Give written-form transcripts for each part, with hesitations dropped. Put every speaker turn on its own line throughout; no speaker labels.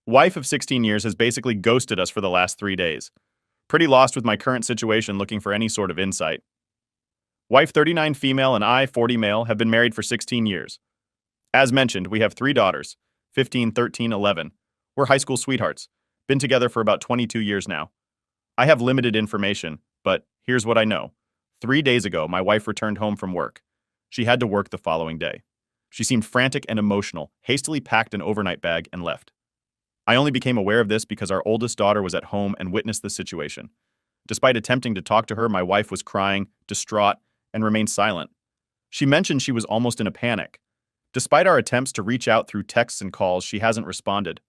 Wife of 16 years has basically ghosted us for the last 3 days. Pretty lost with my current situation looking for any sort of insight. Wife 39 female and I 40 male have been married for 16 years. As mentioned, we have 3 daughters, 15, 13, 11. We're high school sweethearts. Been together for about 22 years now. I have limited information, but here's what I know. 3 days ago, my wife returned home from work. She had to work the following day. She seemed frantic and emotional, hastily packed an overnight bag, and left. I only became aware of this because our oldest daughter was at home and witnessed the situation. Despite attempting to talk to her, my wife was crying, distraught, and remained silent. She mentioned she was almost in a panic. Despite our attempts to reach out through texts and calls, she hasn't responded.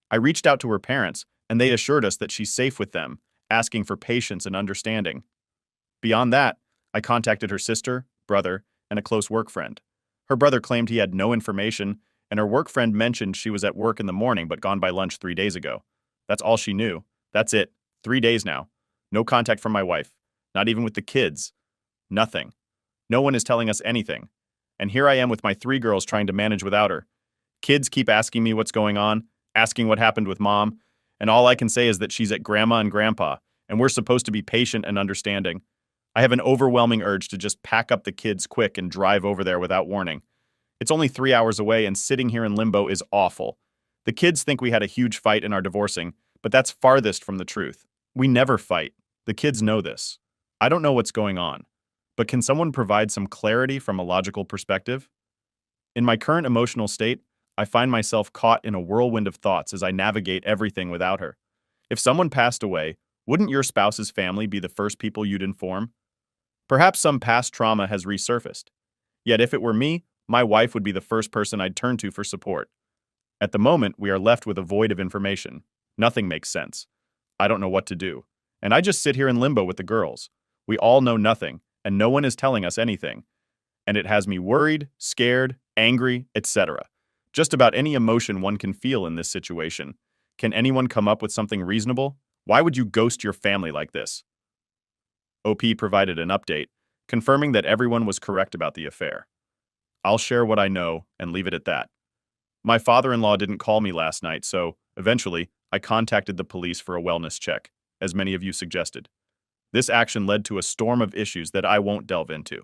I reached out to her parents, and they assured us that she's safe with them, asking for patience and understanding. Beyond that, I contacted her sister, brother, and a close work friend. Her brother claimed he had no information, and her work friend mentioned she was at work in the morning but gone by lunch 3 days ago. That's all she knew. That's it. 3 days now. No contact from my wife. Not even with the kids. Nothing. No one is telling us anything. And here I am with my 3 girls trying to manage without her. Kids keep asking me what's going on, asking what happened with mom, and all I can say is that she's at grandma and grandpa, and we're supposed to be patient and understanding. I have an overwhelming urge to just pack up the kids quick and drive over there without warning. It's only 3 hours away, and sitting here in limbo is awful. The kids think we had a huge fight and are divorcing, but that's farthest from the truth. We never fight. The kids know this. I don't know what's going on, but can someone provide some clarity from a logical perspective? In my current emotional state, I find myself caught in a whirlwind of thoughts as I navigate everything without her. If someone passed away, wouldn't your spouse's family be the first people you'd inform? Perhaps some past trauma has resurfaced. Yet if it were me, my wife would be the first person I'd turn to for support. At the moment, we are left with a void of information. Nothing makes sense. I don't know what to do. And I just sit here in limbo with the girls. We all know nothing, and no one is telling us anything. And it has me worried, scared, angry, etc. Just about any emotion one can feel in this situation. Can anyone come up with something reasonable? Why would you ghost your family like this? OP provided an update, confirming that everyone was correct about the affair. I'll share what I know and leave it at that. My father-in-law didn't call me last night, so eventually I contacted the police for a wellness check, as many of you suggested. This action led to a storm of issues that I won't delve into.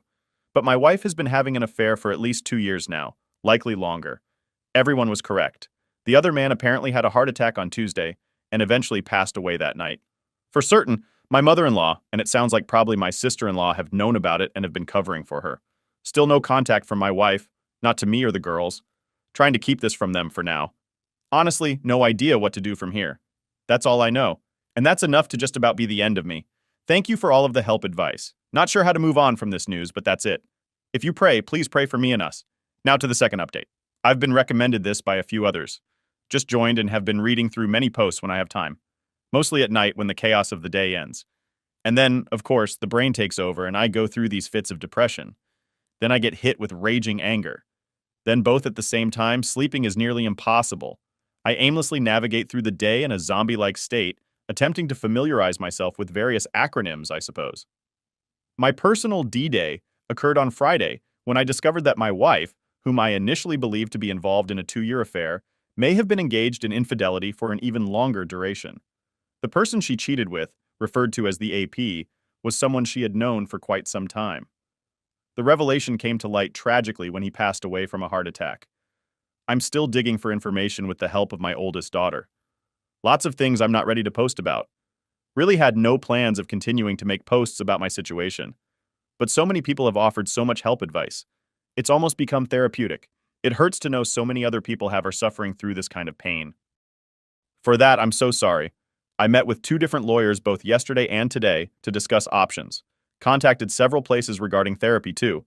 But my wife has been having an affair for at least 2 years now, likely longer. Everyone was correct. The other man apparently had a heart attack on Tuesday and eventually passed away that night. For certain, my mother-in-law, and it sounds like probably my sister-in-law, have known about it and have been covering for her. Still no contact from my wife, not to me or the girls. Trying to keep this from them for now. Honestly, no idea what to do from here. That's all I know. And that's enough to just about be the end of me. Thank you for all of the help advice. Not sure how to move on from this news, but that's it. If you pray, please pray for me and us. Now to the second update. I've been recommended this by a few others. Just joined and have been reading through many posts when I have time. Mostly at night when the chaos of the day ends. And then, of course, the brain takes over and I go through these fits of depression. Then I get hit with raging anger. Then both at the same time, sleeping is nearly impossible. I aimlessly navigate through the day in a zombie-like state, attempting to familiarize myself with various acronyms, I suppose. My personal D-Day occurred on Friday when I discovered that my wife, whom I initially believed to be involved in a 2-year affair, may have been engaged in infidelity for an even longer duration. The person she cheated with, referred to as the AP, was someone she had known for quite some time. The revelation came to light tragically when he passed away from a heart attack. I'm still digging for information with the help of my oldest daughter. Lots of things I'm not ready to post about. Really had no plans of continuing to make posts about my situation. But so many people have offered so much help advice. It's almost become therapeutic. It hurts to know so many other people are suffering through this kind of pain. For that, I'm so sorry. I met with 2 different lawyers both yesterday and today to discuss options. Contacted several places regarding therapy too,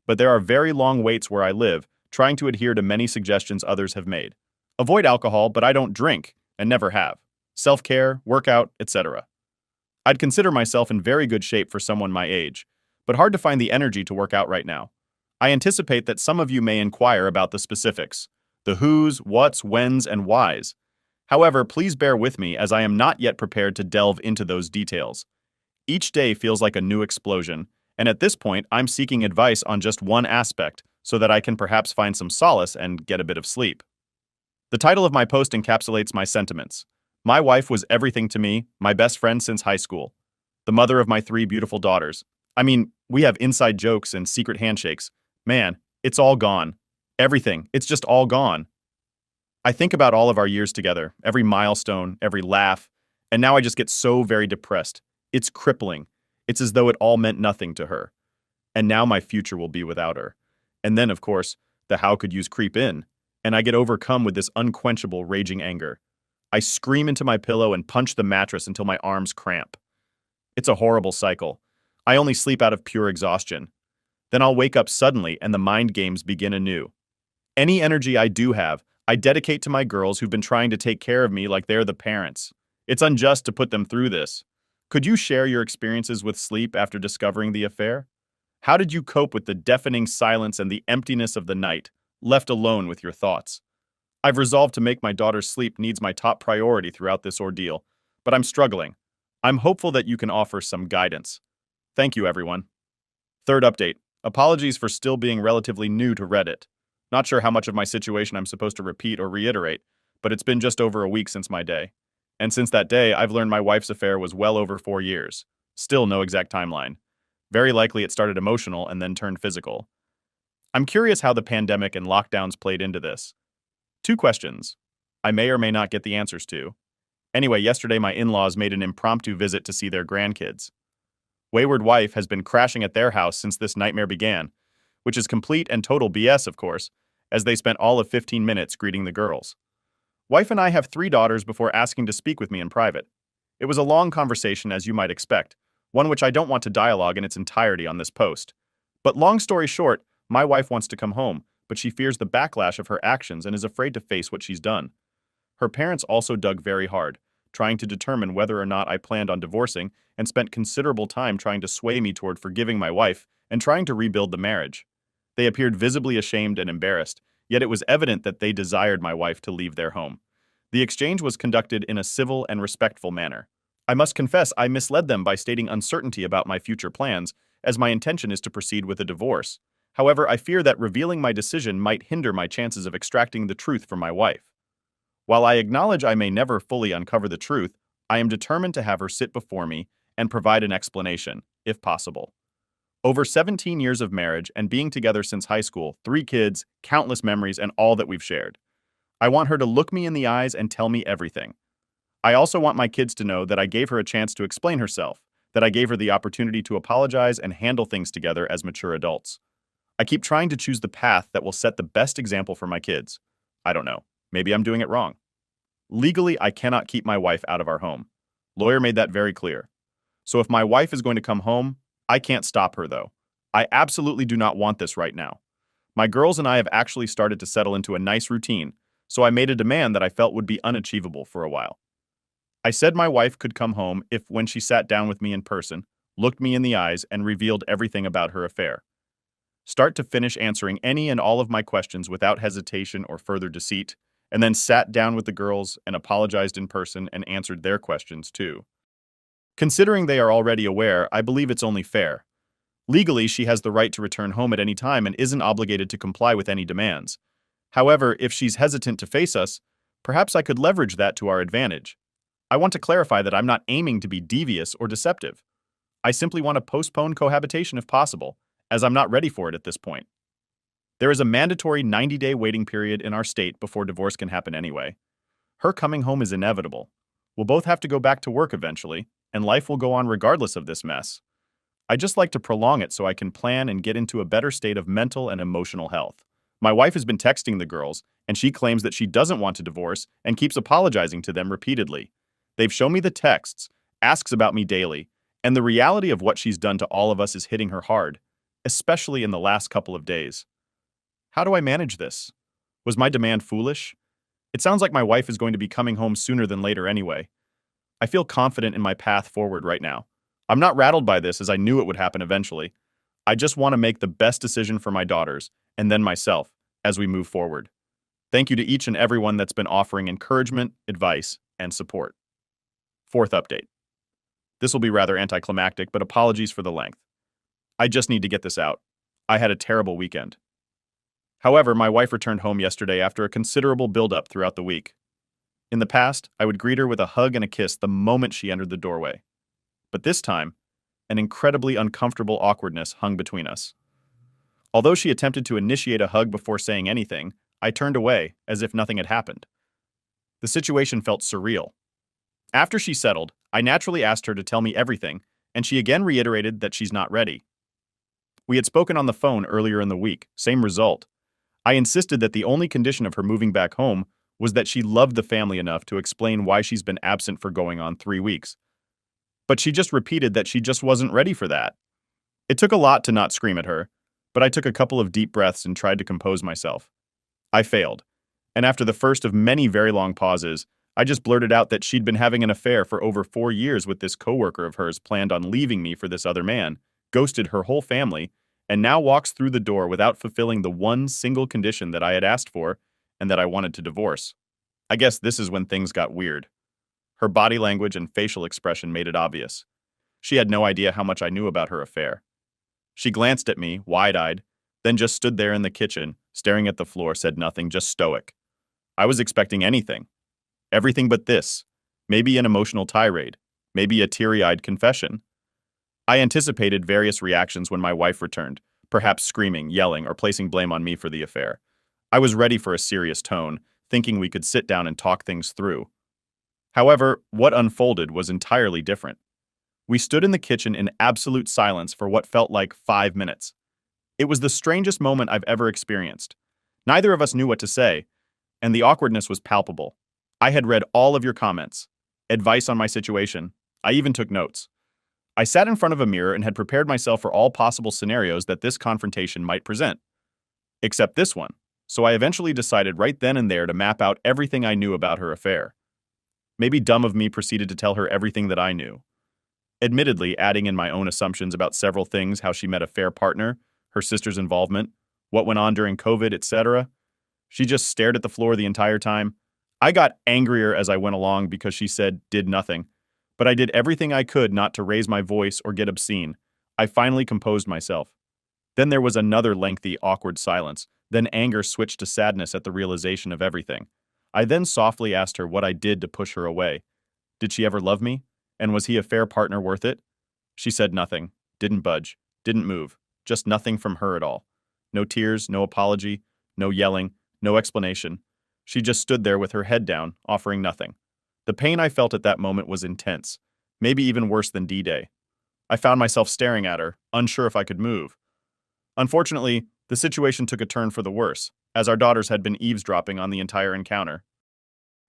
but there are very long waits where I live, trying to adhere to many suggestions others have made. Avoid alcohol, but I don't drink, and never have. Self-care, workout, etc. I'd consider myself in very good shape for someone my age, but hard to find the energy to work out right now. I anticipate that some of you may inquire about the specifics, the whos, whats, whens, and whys. However, please bear with me as I am not yet prepared to delve into those details. Each day feels like a new explosion, and at this point, I'm seeking advice on just one aspect so that I can perhaps find some solace and get a bit of sleep. The title of my post encapsulates my sentiments. My wife was everything to me, my best friend since high school, the mother of my three beautiful daughters. I mean, we have inside jokes and secret handshakes. Man, it's all gone. Everything, it's just all gone. I think about all of our years together, every milestone, every laugh, and now I just get so very depressed. It's crippling. It's as though it all meant nothing to her. And now my future will be without her. And then, of course, the how could yous creep in, and I get overcome with this unquenchable, raging anger. I scream into my pillow and punch the mattress until my arms cramp. It's a horrible cycle. I only sleep out of pure exhaustion. Then I'll wake up suddenly and the mind games begin anew. Any energy I do have, I dedicate to my girls who've been trying to take care of me like they're the parents. It's unjust to put them through this. Could you share your experiences with sleep after discovering the affair? How did you cope with the deafening silence and the emptiness of the night, left alone with your thoughts? I've resolved to make my daughter's sleep needs my top priority throughout this ordeal, but I'm struggling. I'm hopeful that you can offer some guidance. Thank you, everyone. Third update. Apologies for still being relatively new to Reddit. Not sure how much of my situation I'm supposed to repeat or reiterate, but it's been just over a week since my day. And since that day, I've learned my wife's affair was well over 4 years. Still no exact timeline. Very likely it started emotional and then turned physical. I'm curious how the pandemic and lockdowns played into this. 2 questions I may or may not get the answers to. Anyway, yesterday my in-laws made an impromptu visit to see their grandkids. Wayward wife has been crashing at their house since this nightmare began, which is complete and total BS, of course, as they spent all of 15 minutes greeting the girls. Wife and I have 3 daughters before asking to speak with me in private. It was a long conversation, as you might expect, one which I don't want to dialogue in its entirety on this post. But long story short, my wife wants to come home, but she fears the backlash of her actions and is afraid to face what she's done. Her parents also dug very hard, trying to determine whether or not I planned on divorcing, and spent considerable time trying to sway me toward forgiving my wife and trying to rebuild the marriage. They appeared visibly ashamed and embarrassed, yet it was evident that they desired my wife to leave their home. The exchange was conducted in a civil and respectful manner. I must confess I misled them by stating uncertainty about my future plans, as my intention is to proceed with a divorce. However, I fear that revealing my decision might hinder my chances of extracting the truth from my wife. While I acknowledge I may never fully uncover the truth, I am determined to have her sit before me and provide an explanation, if possible. Over 17 years of marriage and being together since high school, 3 kids, countless memories, and all that we've shared. I want her to look me in the eyes and tell me everything. I also want my kids to know that I gave her a chance to explain herself, that I gave her the opportunity to apologize and handle things together as mature adults. I keep trying to choose the path that will set the best example for my kids. I don't know. Maybe I'm doing it wrong. Legally, I cannot keep my wife out of our home. Lawyer made that very clear. So if my wife is going to come home, I can't stop her, though. I absolutely do not want this right now. My girls and I have actually started to settle into a nice routine, so I made a demand that I felt would be unachievable for a while. I said my wife could come home if, when she sat down with me in person, looked me in the eyes, and revealed everything about her affair. Start to finish answering any and all of my questions without hesitation or further deceit, and then sat down with the girls and apologized in person and answered their questions too. Considering they are already aware, I believe it's only fair. Legally, she has the right to return home at any time and isn't obligated to comply with any demands. However, if she's hesitant to face us, perhaps I could leverage that to our advantage. I want to clarify that I'm not aiming to be devious or deceptive. I simply want to postpone cohabitation if possible, as I'm not ready for it at this point. There is a mandatory 90-day waiting period in our state before divorce can happen anyway. Her coming home is inevitable. We'll both have to go back to work eventually, and life will go on regardless of this mess. I just like to prolong it so I can plan and get into a better state of mental and emotional health. My wife has been texting the girls, and she claims that she doesn't want to divorce and keeps apologizing to them repeatedly. They've shown me the texts, asks about me daily, and the reality of what she's done to all of us is hitting her hard, especially in the last couple of days. How do I manage this? Was my demand foolish? It sounds like my wife is going to be coming home sooner than later anyway. I feel confident in my path forward right now. I'm not rattled by this as I knew it would happen eventually. I just want to make the best decision for my daughters, and then myself, as we move forward. Thank you to each and everyone that's been offering encouragement, advice, and support. Fourth update. This will be rather anticlimactic, but apologies for the length. I just need to get this out. I had a terrible weekend. However, my wife returned home yesterday after a considerable build-up throughout the week. In the past, I would greet her with a hug and a kiss the moment she entered the doorway. But this time, an incredibly uncomfortable awkwardness hung between us. Although she attempted to initiate a hug before saying anything, I turned away as if nothing had happened. The situation felt surreal. After she settled, I naturally asked her to tell me everything, and she again reiterated that she's not ready. We had spoken on the phone earlier in the week, same result. I insisted that the only condition of her moving back home was that she loved the family enough to explain why she's been absent for going on 3 weeks. But she just repeated that she just wasn't ready for that. It took a lot to not scream at her, but I took a couple of deep breaths and tried to compose myself. I failed, and after the first of many very long pauses, I just blurted out that she'd been having an affair for over 4 years with this coworker of hers, planned on leaving me for this other man, ghosted her whole family, and now walks through the door without fulfilling the one single condition that I had asked for and that I wanted to divorce. I guess this is when things got weird. Her body language and facial expression made it obvious. She had no idea how much I knew about her affair. She glanced at me, wide-eyed, then just stood there in the kitchen, staring at the floor, said nothing, just stoic. I was expecting anything. Everything but this. Maybe an emotional tirade. Maybe a teary-eyed confession. I anticipated various reactions when my wife returned, perhaps screaming, yelling, or placing blame on me for the affair. I was ready for a serious tone, thinking we could sit down and talk things through. However, what unfolded was entirely different. We stood in the kitchen in absolute silence for what felt like 5 minutes. It was the strangest moment I've ever experienced. Neither of us knew what to say, and the awkwardness was palpable. I had read all of your comments, advice on my situation. I even took notes. I sat in front of a mirror and had prepared myself for all possible scenarios that this confrontation might present. Except this one. So I eventually decided right then and there to map out everything I knew about her affair. Maybe dumb of me proceeded to tell her everything that I knew. Admittedly, adding in my own assumptions about several things: how she met a fair partner, her sister's involvement, what went on during COVID, etc. She just stared at the floor the entire time. I got angrier as I went along because she did nothing. But I did everything I could not to raise my voice or get obscene. I finally composed myself. Then there was another lengthy, awkward silence. Then anger switched to sadness at the realization of everything. I then softly asked her what I did to push her away. Did she ever love me? And was he a fair partner worth it? She said nothing, didn't budge, didn't move, just nothing from her at all. No tears, no apology, no yelling, no explanation. She just stood there with her head down, offering nothing. The pain I felt at that moment was intense, maybe even worse than D-Day. I found myself staring at her, unsure if I could move. Unfortunately, the situation took a turn for the worse, as our daughters had been eavesdropping on the entire encounter.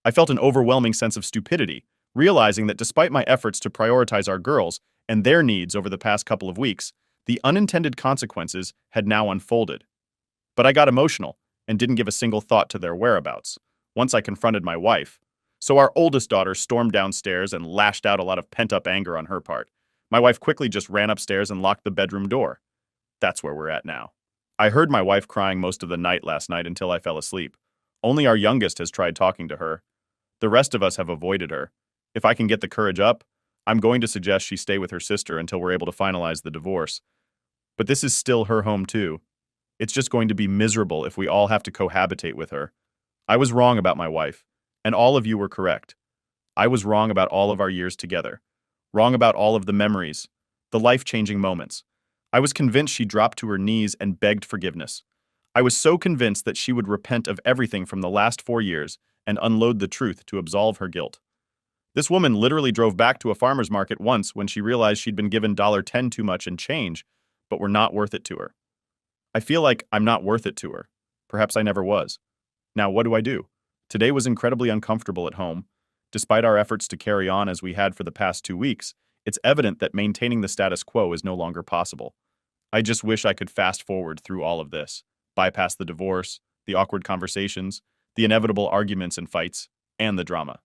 I felt an overwhelming sense of stupidity, realizing that despite my efforts to prioritize our girls and their needs over the past couple of weeks, the unintended consequences had now unfolded. But I got emotional and didn't give a single thought to their whereabouts once I confronted my wife. So our oldest daughter stormed downstairs and lashed out a lot of pent-up anger on her part. My wife quickly just ran upstairs and locked the bedroom door. That's where we're at now. I heard my wife crying most of the night last night until I fell asleep. Only our youngest has tried talking to her. The rest of us have avoided her. If I can get the courage up, I'm going to suggest she stay with her sister until we're able to finalize the divorce. But this is still her home too. It's just going to be miserable if we all have to cohabitate with her. I was wrong about my wife, and all of you were correct. I was wrong about all of our years together. Wrong about all of the memories, the life-changing moments. I was convinced she dropped to her knees and begged forgiveness. I was so convinced that she would repent of everything from the last 4 years and unload the truth to absolve her guilt. This woman literally drove back to a farmer's market once when she realized she'd been given $10 too much in change, but were not worth it to her. I feel like I'm not worth it to her. Perhaps I never was. Now, what do I do? Today was incredibly uncomfortable at home. Despite our efforts to carry on as we had for the past 2 weeks, it's evident that maintaining the status quo is no longer possible. I just wish I could fast forward through all of this, bypass the divorce, the awkward conversations, the inevitable arguments and fights, and the drama.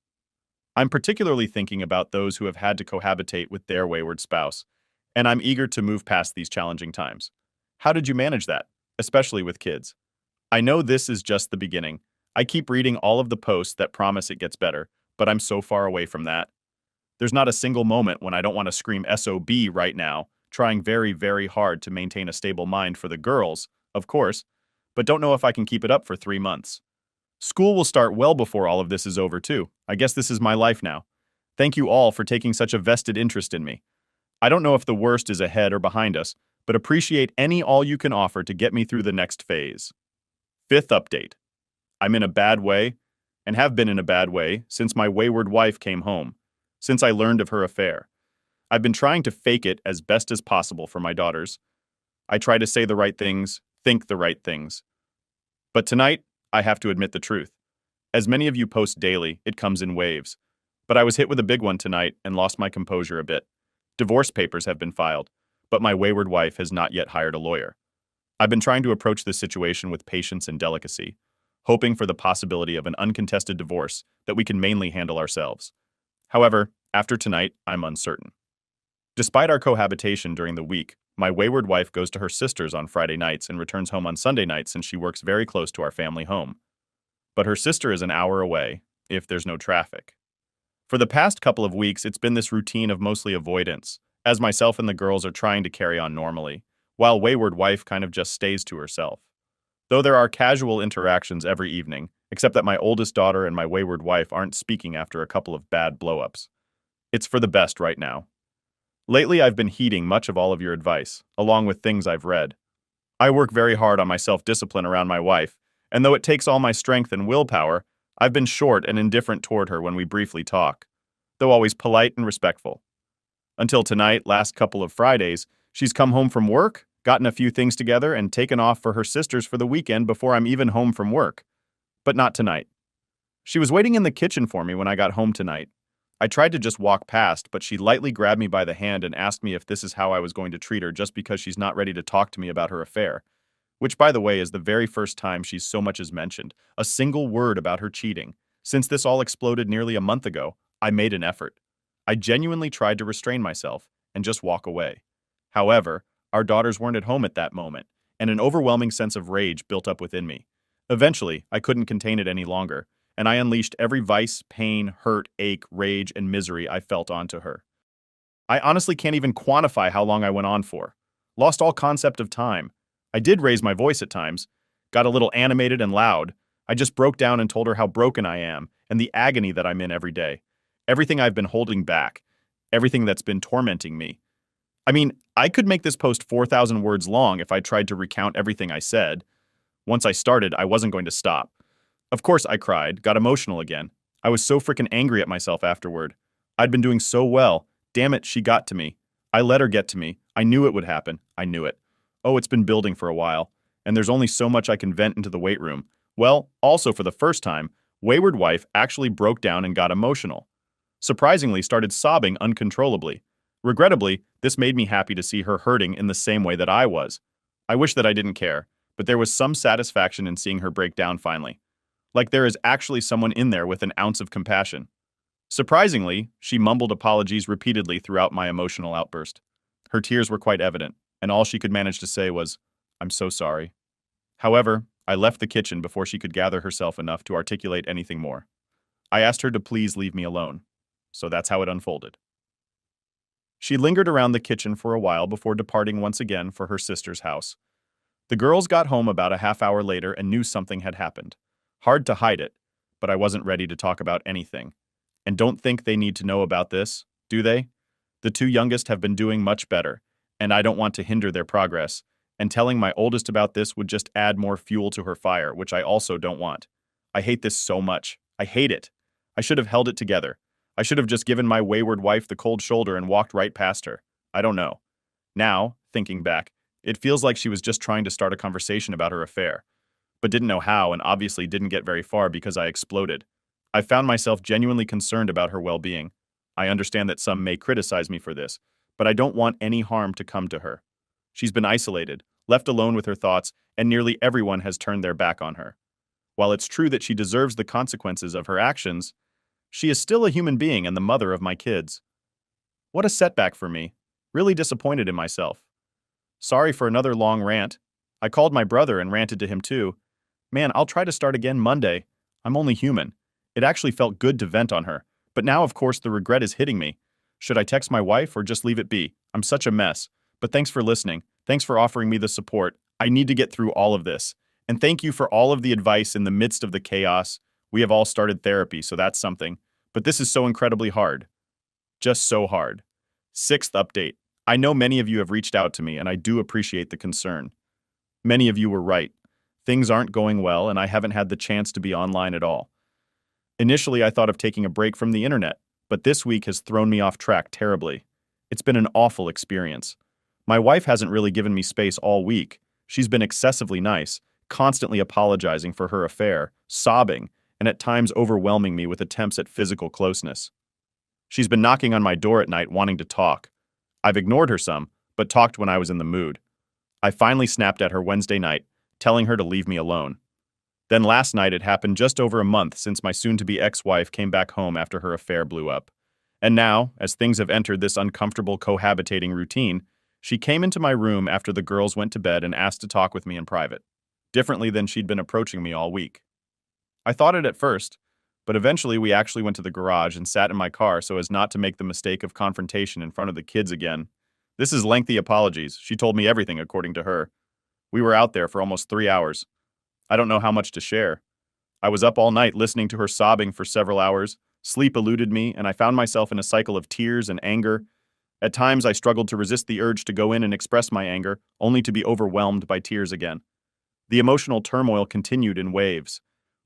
I'm particularly thinking about those who have had to cohabitate with their wayward spouse, and I'm eager to move past these challenging times. How did you manage that, especially with kids? I know this is just the beginning. I keep reading all of the posts that promise it gets better, but I'm so far away from that. There's not a single moment when I don't want to scream SOB right now, trying very, very hard to maintain a stable mind for the girls, of course, but don't know if I can keep it up for 3 months. School will start well before all of this is over, too. I guess this is my life now. Thank you all for taking such a vested interest in me. I don't know if the worst is ahead or behind us, but appreciate any all you can offer to get me through the next phase. Fifth update. I'm in a bad way, and have been in a bad way since my wayward wife came home, since I learned of her affair. I've been trying to fake it as best as possible for my daughters. I try to say the right things, think the right things. But tonight, I have to admit the truth. As many of you post daily, it comes in waves. But I was hit with a big one tonight and lost my composure a bit. Divorce papers have been filed, but my wayward wife has not yet hired a lawyer. I've been trying to approach this situation with patience and delicacy, hoping for the possibility of an uncontested divorce that we can mainly handle ourselves. However, after tonight, I'm uncertain. Despite our cohabitation during the week, my wayward wife goes to her sister's on Friday nights and returns home on Sunday nights since she works very close to our family home. But her sister is an hour away, if there's no traffic. For the past couple of weeks, it's been this routine of mostly avoidance, as myself and the girls are trying to carry on normally, while wayward wife kind of just stays to herself. Though there are casual interactions every evening, except that my oldest daughter and my wayward wife aren't speaking after a couple of bad blow-ups. It's for the best right now. Lately, I've been heeding much of all of your advice, along with things I've read. I work very hard on my self-discipline around my wife, and though it takes all my strength and willpower, I've been short and indifferent toward her when we briefly talk, though always polite and respectful. Until tonight, last couple of Fridays, she's come home from work, gotten a few things together, and taken off for her sister's for the weekend before I'm even home from work. But not tonight. She was waiting in the kitchen for me when I got home tonight. I tried to just walk past, but she lightly grabbed me by the hand and asked me if this is how I was going to treat her just because she's not ready to talk to me about her affair. Which, by the way, is the very first time she's so much as mentioned a single word about her cheating. Since this all exploded nearly a month ago, I made an effort. I genuinely tried to restrain myself and just walk away. However, our daughters weren't at home at that moment, and an overwhelming sense of rage built up within me. Eventually, I couldn't contain it any longer, and I unleashed every vice, pain, hurt, ache, rage, and misery I felt onto her. I honestly can't even quantify how long I went on for. Lost all concept of time. I did raise my voice at times, got a little animated and loud. I just broke down and told her how broken I am and the agony that I'm in every day. Everything I've been holding back. Everything that's been tormenting me. I mean, I could make this post 4,000 words long if I tried to recount everything I said. Once I started, I wasn't going to stop. Of course, I cried, got emotional again. I was so freaking angry at myself afterward. I'd been doing so well. Damn it, she got to me. I let her get to me. I knew it would happen. I knew it. Oh, it's been building for a while, and there's only so much I can vent into the weight room. Well, also for the first time, wayward wife actually broke down and got emotional. Surprisingly, started sobbing uncontrollably. Regrettably, this made me happy to see her hurting in the same way that I was. I wish that I didn't care, but there was some satisfaction in seeing her break down finally. Like there is actually someone in there with an ounce of compassion. Surprisingly, she mumbled apologies repeatedly throughout my emotional outburst. Her tears were quite evident, and all she could manage to say was, "I'm so sorry." However, I left the kitchen before she could gather herself enough to articulate anything more. I asked her to please leave me alone. So that's how it unfolded. She lingered around the kitchen for a while before departing once again for her sister's house. The girls got home about a half hour later and knew something had happened. Hard to hide it, but I wasn't ready to talk about anything. And don't think they need to know about this, do they? The two youngest have been doing much better, and I don't want to hinder their progress, and telling my oldest about this would just add more fuel to her fire, which I also don't want. I hate this so much. I hate it. I should have held it together. I should have just given my wayward wife the cold shoulder and walked right past her. I don't know. Now, thinking back, it feels like she was just trying to start a conversation about her affair, but didn't know how and obviously didn't get very far because I exploded. I found myself genuinely concerned about her well-being. I understand that some may criticize me for this, but I don't want any harm to come to her. She's been isolated, left alone with her thoughts, and nearly everyone has turned their back on her. While it's true that she deserves the consequences of her actions, she is still a human being and the mother of my kids. What a setback for me. Really disappointed in myself. Sorry for another long rant. I called my brother and ranted to him too. Man, I'll try to start again Monday. I'm only human. It actually felt good to vent on her, but now of course the regret is hitting me. Should I text my wife or just leave it be? I'm such a mess. But thanks for listening. Thanks for offering me the support. I need to get through all of this. And thank you for all of the advice in the midst of the chaos. We have all started therapy, so that's something. But this is so incredibly hard. Just so hard. Sixth update. I know many of you have reached out to me, and I do appreciate the concern. Many of you were right. Things aren't going well, and I haven't had the chance to be online at all. Initially, I thought of taking a break from the internet, but this week has thrown me off track terribly. It's been an awful experience. My wife hasn't really given me space all week. She's been excessively nice, constantly apologizing for her affair, sobbing, and at times overwhelming me with attempts at physical closeness. She's been knocking on my door at night wanting to talk. I've ignored her some, but talked when I was in the mood. I finally snapped at her Wednesday night, telling her to leave me alone. Then last night it happened just over a month since my soon-to-be ex-wife came back home after her affair blew up. And now, as things have entered this uncomfortable cohabitating routine, she came into my room after the girls went to bed and asked to talk with me in private, differently than she'd been approaching me all week. I thought it at first, but eventually we actually went to the garage and sat in my car so as not to make the mistake of confrontation in front of the kids again. This is lengthy apologies. She told me everything according to her. We were out there for almost 3 hours. I don't know how much to share. I was up all night listening to her sobbing for several hours. Sleep eluded me, and I found myself in a cycle of tears and anger. At times, I struggled to resist the urge to go in and express my anger, only to be overwhelmed by tears again. The emotional turmoil continued in waves.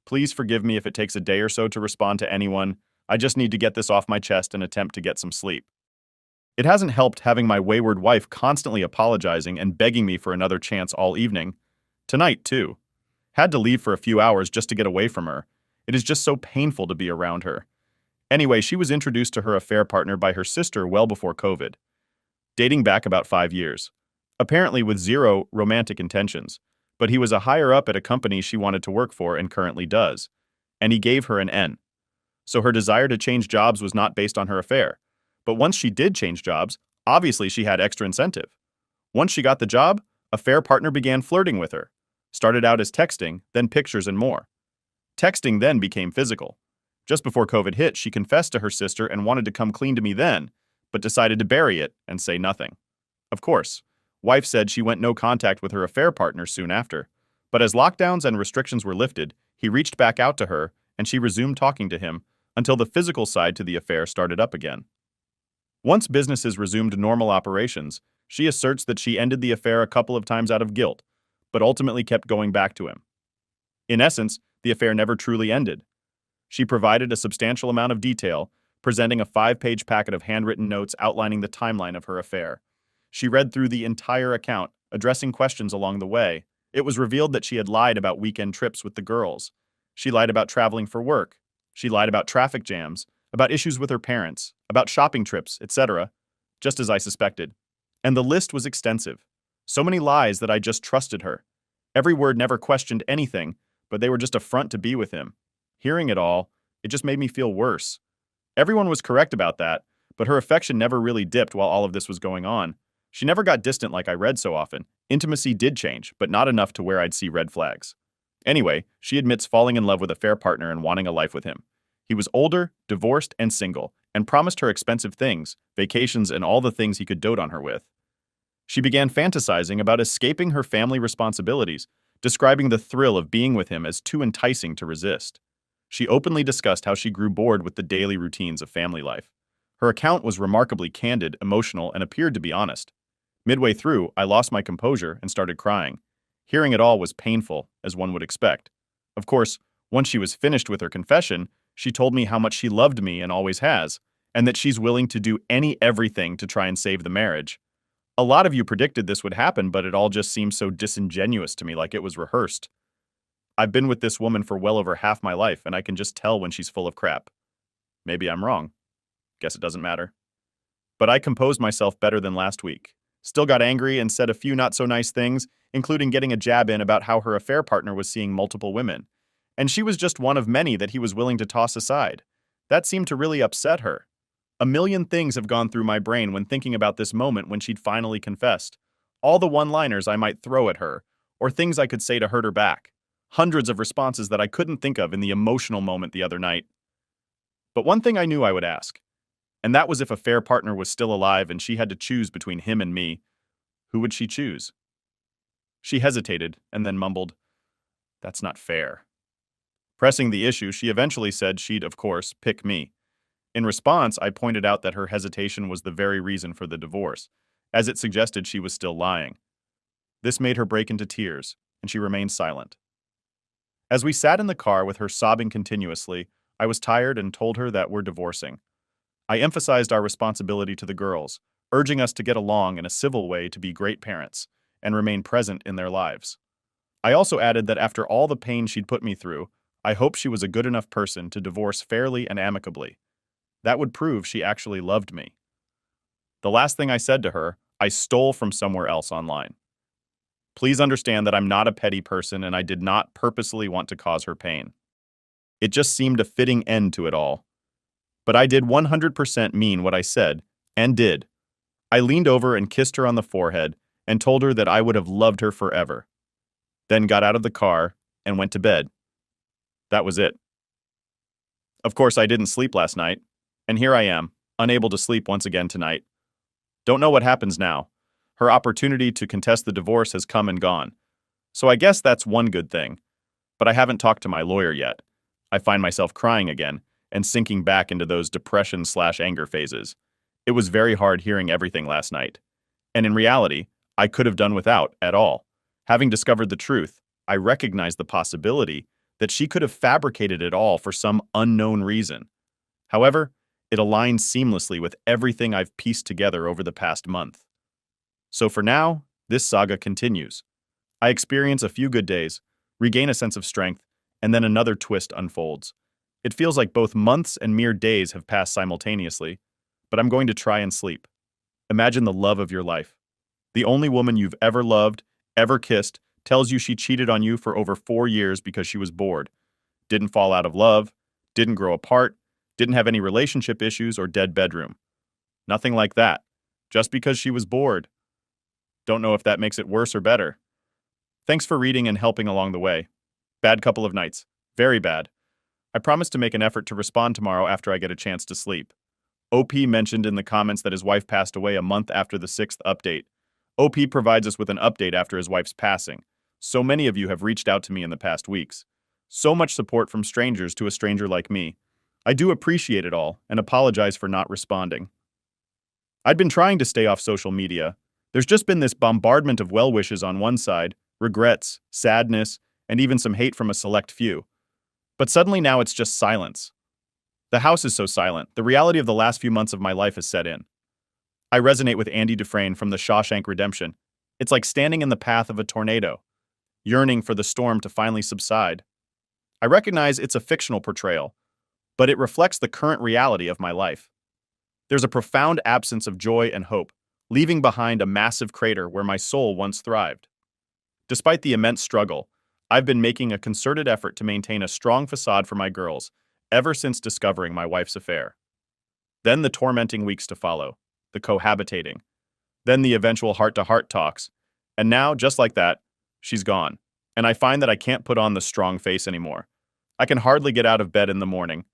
Please forgive me if it takes a day or so to respond to anyone. I just need to get this off my chest and attempt to get some sleep. It hasn't helped having my wayward wife constantly apologizing and begging me for another chance all evening. Tonight, too. Had to leave for a few hours just to get away from her. It is just so painful to be around her. Anyway, she was introduced to her affair partner by her sister well before COVID, dating back about 5 years. Apparently with zero romantic intentions, but he was a higher up at a company she wanted to work for and currently does, and he gave her an N. So her desire to change jobs was not based on her affair. But once she did change jobs, obviously she had extra incentive. Once she got the job, affair partner began flirting with her. Started out as texting, then pictures and more. Texting then became physical. Just before COVID hit, she confessed to her sister and wanted to come clean to me then, but decided to bury it and say nothing. Of course, wife said she went no contact with her affair partner soon after. But as lockdowns and restrictions were lifted, he reached back out to her and she resumed talking to him until the physical side to the affair started up again. Once businesses resumed normal operations, she asserts that she ended the affair a couple of times out of guilt, but ultimately kept going back to him. In essence, the affair never truly ended. She provided a substantial amount of detail, presenting a 5-page packet of handwritten notes outlining the timeline of her affair. She read through the entire account, addressing questions along the way. It was revealed that she had lied about weekend trips with the girls. She lied about traveling for work. She lied about traffic jams, about issues with her parents, about shopping trips, etc., just as I suspected. And the list was extensive. So many lies that I just trusted her. Every word never questioned anything, but they were just a front to be with him. Hearing it all, it just made me feel worse. Everyone was correct about that, but her affection never really dipped while all of this was going on. She never got distant like I read so often. Intimacy did change, but not enough to where I'd see red flags. Anyway, she admits falling in love with a fair partner and wanting a life with him. He was older, divorced, and single, and promised her expensive things, vacations, and all the things he could dote on her with. She began fantasizing about escaping her family responsibilities, describing the thrill of being with him as too enticing to resist. She openly discussed how she grew bored with the daily routines of family life. Her account was remarkably candid, emotional, and appeared to be honest. Midway through, I lost my composure and started crying. Hearing it all was painful, as one would expect. Of course, once she was finished with her confession, she told me how much she loved me and always has, and that she's willing to do everything to try and save the marriage. A lot of you predicted this would happen, but it all just seems so disingenuous to me, like it was rehearsed. I've been with this woman for well over half my life, and I can just tell when she's full of crap. Maybe I'm wrong. Guess it doesn't matter. But I composed myself better than last week. Still got angry and said a few not-so-nice things, including getting a jab in about how her affair partner was seeing multiple women. And she was just one of many that he was willing to toss aside. That seemed to really upset her. A million things have gone through my brain when thinking about this moment when she'd finally confessed. All the one-liners I might throw at her, or things I could say to hurt her back. Hundreds of responses that I couldn't think of in the emotional moment the other night. But one thing I knew I would ask, and that was if a fair partner was still alive and she had to choose between him and me, who would she choose? She hesitated and then mumbled, That's not fair. Pressing the issue, she eventually said she'd, of course, pick me. In response, I pointed out that her hesitation was the very reason for the divorce, as it suggested she was still lying. This made her break into tears, and she remained silent. As we sat in the car with her sobbing continuously, I was tired and told her that we're divorcing. I emphasized our responsibility to the girls, urging us to get along in a civil way to be great parents and remain present in their lives. I also added that after all the pain she'd put me through, I hoped she was a good enough person to divorce fairly and amicably. That would prove she actually loved me. The last thing I said to her, I stole from somewhere else online. Please understand that I'm not a petty person and I did not purposely want to cause her pain. It just seemed a fitting end to it all. But I did 100% mean what I said, and did. I leaned over and kissed her on the forehead and told her that I would have loved her forever. Then got out of the car and went to bed. That was it. Of course, I didn't sleep last night, and here I am, unable to sleep once again tonight. Don't know what happens now. Her opportunity to contest the divorce has come and gone. So I guess that's one good thing. But I haven't talked to my lawyer yet. I find myself crying again and sinking back into those depression/anger phases. It was very hard hearing everything last night. And in reality, I could have done without at all. Having discovered the truth, I recognize the possibility that she could have fabricated it all for some unknown reason. However, it aligns seamlessly with everything I've pieced together over the past month. So for now, this saga continues. I experience a few good days, regain a sense of strength, and then another twist unfolds. It feels like both months and mere days have passed simultaneously, but I'm going to try and sleep. Imagine the love of your life. The only woman you've ever loved, ever kissed, tells you she cheated on you for over 4 years because she was bored. Didn't fall out of love, didn't grow apart, didn't have any relationship issues or dead bedroom. Nothing like that. Just because she was bored. Don't know if that makes it worse or better. Thanks for reading and helping along the way. Bad couple of nights. Very bad. I promise to make an effort to respond tomorrow after I get a chance to sleep. OP mentioned in the comments that his wife passed away a month after the 6th update. OP provides us with an update after his wife's passing. So many of you have reached out to me in the past weeks. So much support from strangers to a stranger like me. I do appreciate it all and apologize for not responding. I'd been trying to stay off social media. There's just been this bombardment of well wishes on one side, regrets, sadness, and even some hate from a select few. But suddenly now it's just silence. The house is so silent, the reality of the last few months of my life has set in. I resonate with Andy Dufresne from The Shawshank Redemption. It's like standing in the path of a tornado, yearning for the storm to finally subside. I recognize it's a fictional portrayal, but it reflects the current reality of my life. There's a profound absence of joy and hope, leaving behind a massive crater where my soul once thrived. Despite the immense struggle, I've been making a concerted effort to maintain a strong facade for my girls ever since discovering my wife's affair. Then the tormenting weeks to follow, the cohabitating, then the eventual heart-to-heart talks, and now, just like that, she's gone, and I find that I can't put on the strong face anymore. I can hardly get out of bed in the morning,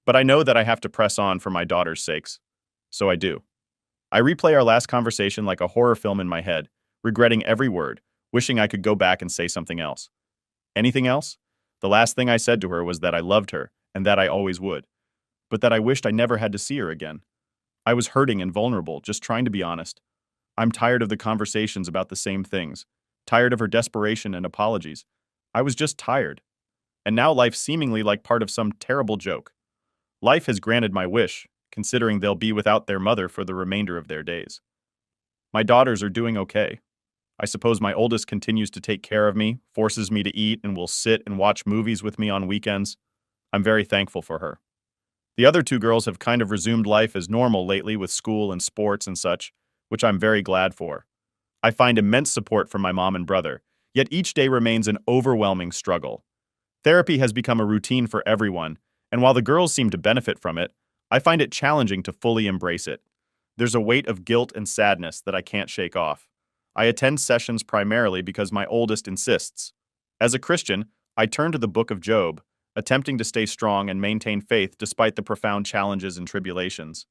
but I know that I have to press on for my daughter's sakes. So I do. I replay our last conversation like a horror film in my head, regretting every word, wishing I could go back and say something else. Anything else? The last thing I said to her was that I loved her, and that I always would, but that I wished I never had to see her again. I was hurting and vulnerable, just trying to be honest. I'm tired of the conversations about the same things, tired of her desperation and apologies. I was just tired. And now life's seemingly like part of some terrible joke. Life has granted my wish, considering they'll be without their mother for the remainder of their days. My daughters are doing okay. I suppose my oldest continues to take care of me, forces me to eat, and will sit and watch movies with me on weekends. I'm very thankful for her. The other 2 girls have kind of resumed life as normal lately with school and sports and such, which I'm very glad for. I find immense support from my mom and brother, yet each day remains an overwhelming struggle. Therapy has become a routine for everyone, and while the girls seem to benefit from it, I find it challenging to fully embrace it. There's a weight of guilt and sadness that I can't shake off. I attend sessions primarily because my oldest insists. As a Christian, I turn to the book of Job, attempting to stay strong and maintain faith despite the profound challenges and tribulations.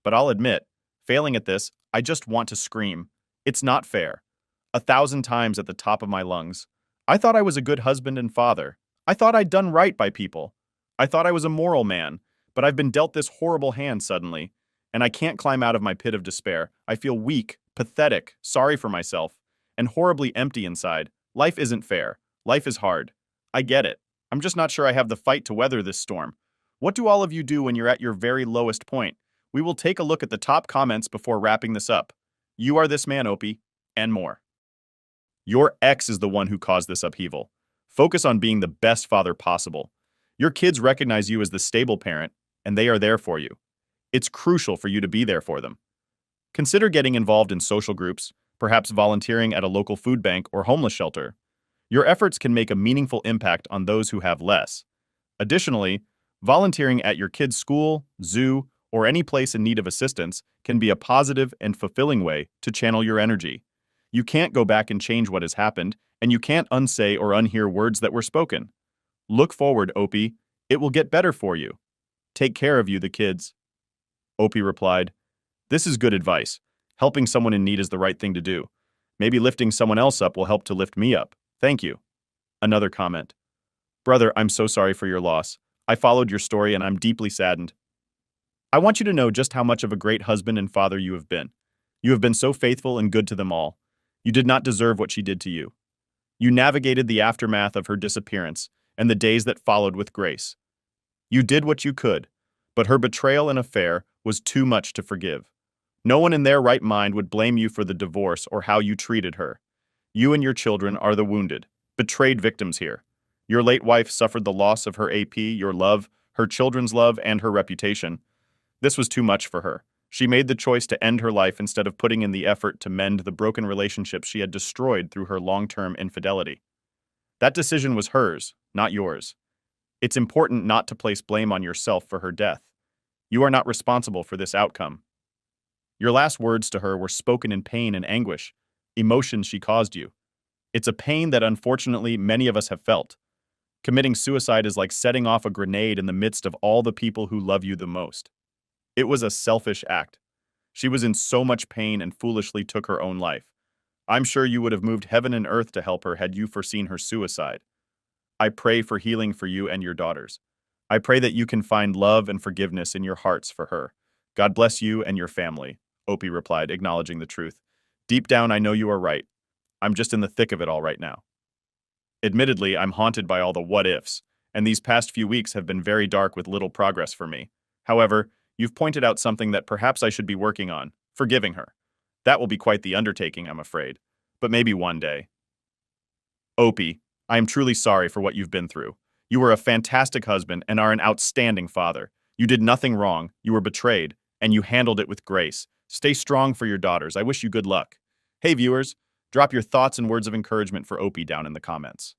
But I'll admit, failing at this, I just want to scream. It's not fair. 1,000 times at the top of my lungs. I thought I was a good husband and father. I thought I'd done right by people. I thought I was a moral man, but I've been dealt this horrible hand suddenly, and I can't climb out of my pit of despair. I feel weak, pathetic, sorry for myself, and horribly empty inside. Life isn't fair. Life is hard. I get it. I'm just not sure I have the fight to weather this storm. What do all of you do when you're at your very lowest point? We will take a look at the top comments before wrapping this up. You are this man, Opie, and more. Your ex is the one who caused this upheaval. Focus on being the best father possible. Your kids recognize you as the stable parent, and they are there for you. It's crucial for you to be there for them. Consider getting involved in social groups, perhaps volunteering at a local food bank or homeless shelter. Your efforts can make a meaningful impact on those who have less. Additionally, volunteering at your kid's school, zoo, or any place in need of assistance can be a positive and fulfilling way to channel your energy. You can't go back and change what has happened, and you can't unsay or unhear words that were spoken. Look forward, Opie. It will get better for you. Take care of you, the kids. Opie replied, "This is good advice. Helping someone in need is the right thing to do. Maybe lifting someone else up will help to lift me up. Thank you." Another comment. "Brother, I'm so sorry for your loss. I followed your story and I'm deeply saddened. I want you to know just how much of a great husband and father you have been. You have been so faithful and good to them all. You did not deserve what she did to you. You navigated the aftermath of her disappearance and the days that followed with grace. You did what you could, but her betrayal and affair was too much to forgive. No one in their right mind would blame you for the divorce or how you treated her. You and your children are the wounded, betrayed victims here. Your late wife suffered the loss of her AP, your love, her children's love, and her reputation. This was too much for her. She made the choice to end her life instead of putting in the effort to mend the broken relationships she had destroyed through her long-term infidelity. That decision was hers, not yours. It's important not to place blame on yourself for her death. You are not responsible for this outcome. Your last words to her were spoken in pain and anguish, emotions she caused you. It's a pain that unfortunately many of us have felt. Committing suicide is like setting off a grenade in the midst of all the people who love you the most. It was a selfish act. She was in so much pain and foolishly took her own life. I'm sure you would have moved heaven and earth to help her had you foreseen her suicide. I pray for healing for you and your daughters. I pray that you can find love and forgiveness in your hearts for her. God bless you and your family," Opie replied, acknowledging the truth. "Deep down, I know you are right. I'm just in the thick of it all right now. Admittedly, I'm haunted by all the what-ifs, and these past few weeks have been very dark with little progress for me. However, you've pointed out something that perhaps I should be working on, forgiving her. That will be quite the undertaking, I'm afraid, but maybe one day. Opie, I am truly sorry for what you've been through. You were a fantastic husband and are an outstanding father. You did nothing wrong, you were betrayed, and you handled it with grace. Stay strong for your daughters. I wish you good luck." Hey viewers, drop your thoughts and words of encouragement for Opie down in the comments.